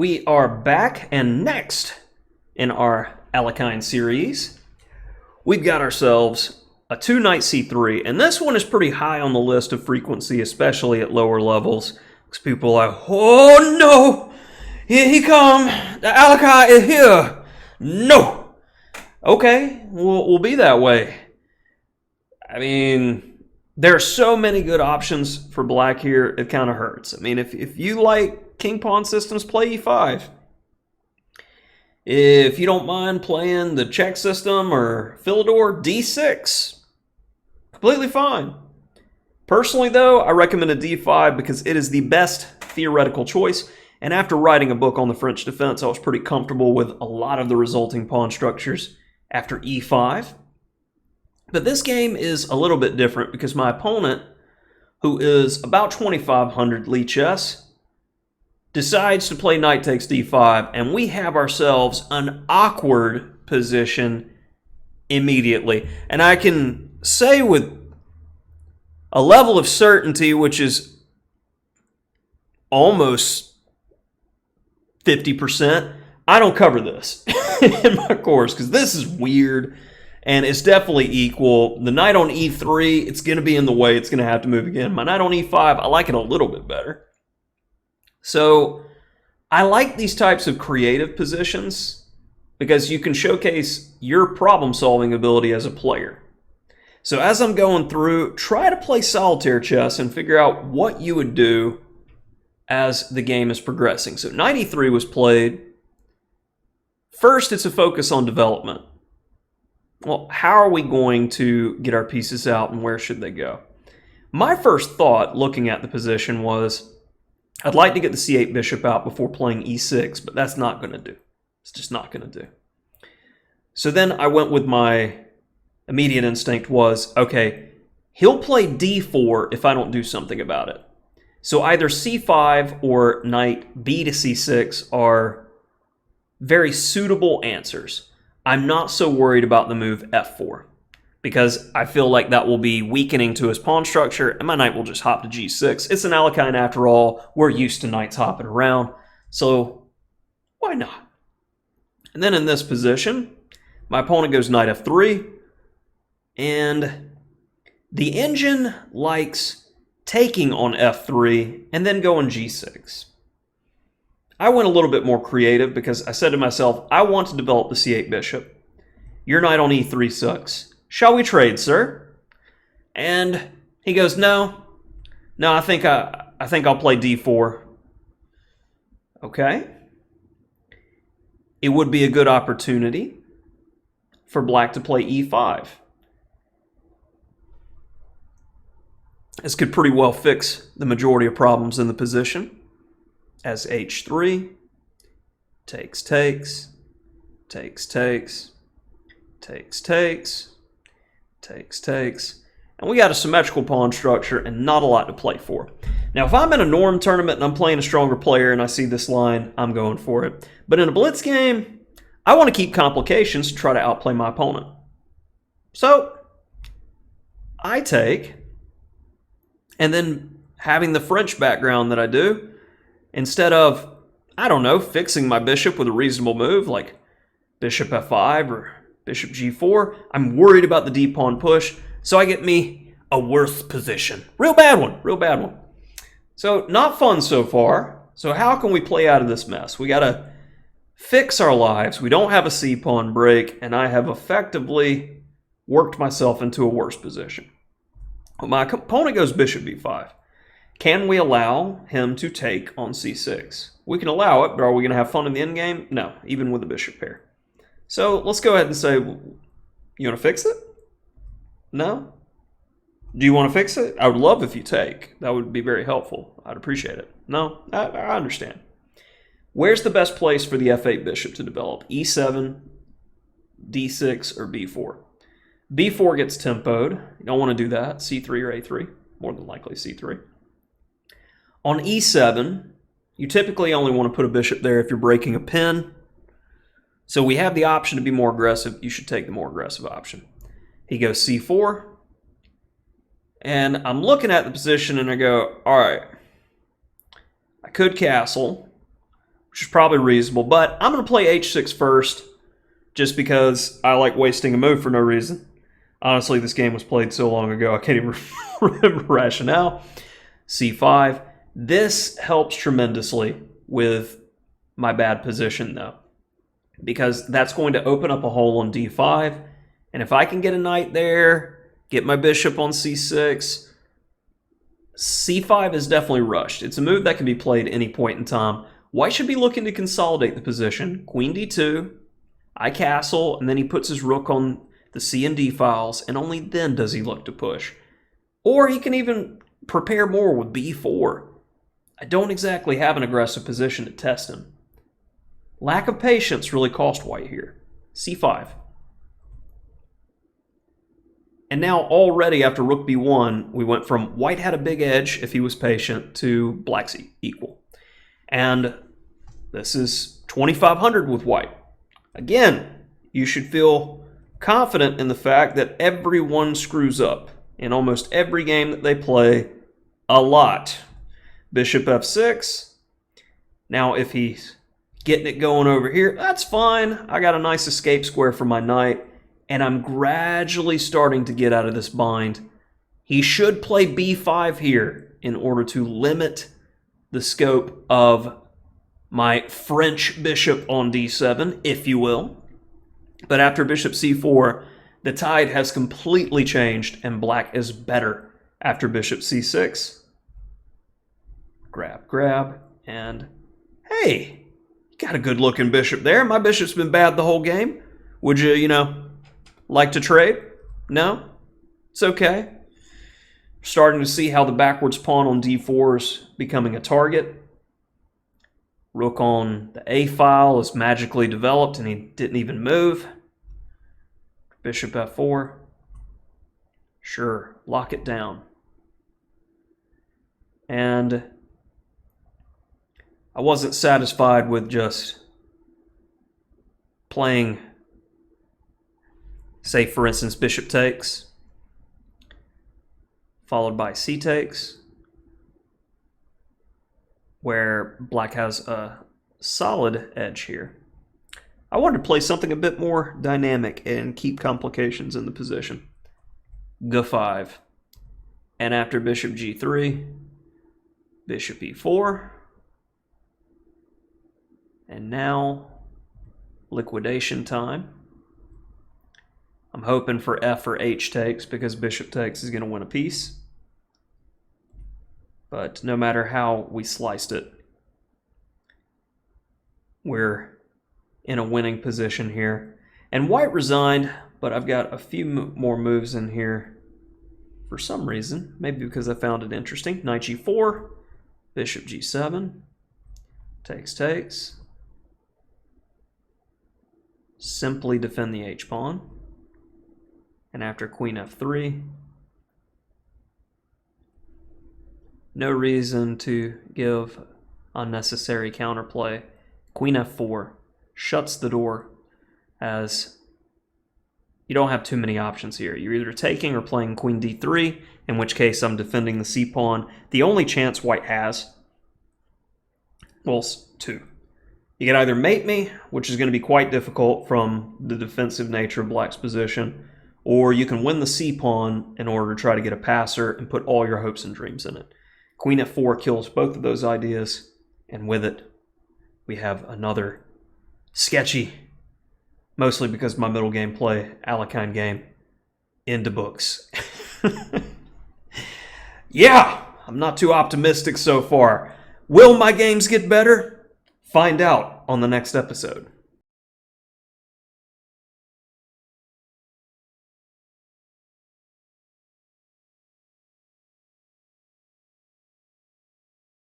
We are back, and next in our Alekhine series, we've got ourselves a 2-knight c3, and this one is pretty high on the list of frequency, especially at lower levels, because people are like, oh no, here he come, the Alekhine is here, no. Okay, we'll be that way. I mean, there are so many good options for black here, it kind of hurts. I mean, if you like king pawn systems, play e5. If you don't mind playing the check system or Philidor, d6. Completely fine. Personally, though, I recommend a d5 because it is the best theoretical choice. And after writing a book on the French defense, I was pretty comfortable with a lot of the resulting pawn structures after e5. But this game is a little bit different because my opponent, who is about 2500 Lee chess, decides to play knight takes d5, and we have ourselves an awkward position immediately. And I can say with a level of certainty, which is almost 50%, I don't cover this in my course, because this is weird, and it's definitely equal. The knight on e3, it's going to be in the way. It's going to have to move again. My knight on e5, I like it a little bit better. So I like these types of creative positions because you can showcase your problem-solving ability as a player. So as I'm going through, try to play solitaire chess and figure out what you would do as the game is progressing. So knight e3 was played. First, it's a focus on development. Well, how are we going to get our pieces out and where should they go? My first thought looking at the position was, I'd like to get the c8 bishop out before playing e6, but that's not going to do. It's just not going to do. So then I went with my immediate instinct was, okay, he'll play d4 if I don't do something about it. So either c5 or knight b to c6 are very suitable answers. I'm not so worried about the move f4 because I feel like that will be weakening to his pawn structure, and my knight will just hop to g6. It's an Alekhine after all. We're used to knights hopping around, so why not? And then in this position, my opponent goes knight f3, and the engine likes taking on f3 and then going g6. I went a little bit more creative because I said to myself, I want to develop the c8 bishop. Your knight on e3 sucks. Shall we trade, sir? And he goes, no, I think I'll play d4. Okay. It would be a good opportunity for black to play e5. This could pretty well fix the majority of problems in the position. As h3, takes, takes, takes, takes, takes, takes, takes, takes, and we got a symmetrical pawn structure and not a lot to play for. Now, if I'm in a norm tournament and I'm playing a stronger player and I see this line, I'm going for it. But in a blitz game, I want to keep complications to try to outplay my opponent. So, I take, and then having the French background that I do, instead of, I don't know, fixing my bishop with a reasonable move like bishop f5 or bishop g4, I'm worried about the d-pawn push, so I get me a worse position. Real bad one, real bad one. So not fun so far. So how can we play out of this mess? We got to fix our lives. We don't have a c-pawn break, and I have effectively worked myself into a worse position. Well, my opponent goes bishop b5. Can we allow him to take on c6? We can allow it, but are we going to have fun in the endgame? No, even with the bishop pair. So let's go ahead and say, you want to fix it? No? Do you want to fix it? I would love if you take. That would be very helpful. I'd appreciate it. No? I understand. Where's the best place for the f8 bishop to develop? e7, d6, or b4? b4 gets tempoed. You don't want to do that. c3 or a3. More than likely c3. On e7, you typically only want to put a bishop there if you're breaking a pin. So we have the option to be more aggressive. You should take the more aggressive option. He goes c4. And I'm looking at the position and I go, all right, I could castle, which is probably reasonable. But I'm going to play h6 first, just because I like wasting a move for no reason. Honestly, this game was played so long ago, I can't even remember rationale. c5. This helps tremendously with my bad position, though, because that's going to open up a hole on d5. And if I can get a knight there, get my bishop on c6, c5 is definitely rushed. It's a move that can be played any point in time. White should be looking to consolidate the position. Queen d2, I castle, and then he puts his rook on the c and d files, and only then does he look to push. Or he can even prepare more with b4. I don't exactly have an aggressive position to test him. Lack of patience really cost white here. c5. And now already after rook b1, we went from white had a big edge if he was patient to black's equal. And this is 2,500 with white. Again, you should feel confident in the fact that everyone screws up in almost every game that they play a lot. Bishop f6. Now if he's getting it going over here, that's fine. I got a nice escape square for my knight, and I'm gradually starting to get out of this bind. He should play b5 here in order to limit the scope of my French bishop on d7, if you will. But after bishop c4, the tide has completely changed, and black is better after bishop c6. Grab, grab, and hey, you got a good-looking bishop there. My bishop's been bad the whole game. Would you, like to trade? No? It's okay. Starting to see how the backwards pawn on d4 is becoming a target. Rook on the a file is magically developed, and he didn't even move. Bishop f4. Sure, lock it down. And I wasn't satisfied with just playing, say for instance, bishop takes, followed by c takes, where black has a solid edge here. I wanted to play something a bit more dynamic and keep complications in the position. g5. And after bishop g3, bishop e4. And now, liquidation time. I'm hoping for f or h takes, because bishop takes is going to win a piece. But no matter how we sliced it, we're in a winning position here. And white resigned, but I've got a few more moves in here for some reason. Maybe because I found it interesting. Knight g4, bishop g7, takes, takes. Simply defend the h-pawn. And after queen f3, no reason to give unnecessary counterplay. Queen f4 shuts the door, as you don't have too many options here. You're either taking or playing queen d3, in which case I'm defending the c-pawn. The only chance white has, well, two. You can either mate me, which is going to be quite difficult from the defensive nature of black's position, or you can win the c-pawn in order to try to get a passer and put all your hopes and dreams in it. Queen f4 kills both of those ideas, and with it, we have another sketchy, mostly because my middle game play, Alekhine game, into books. Yeah, I'm not too optimistic so far. Will my games get better? Find out on the next episode.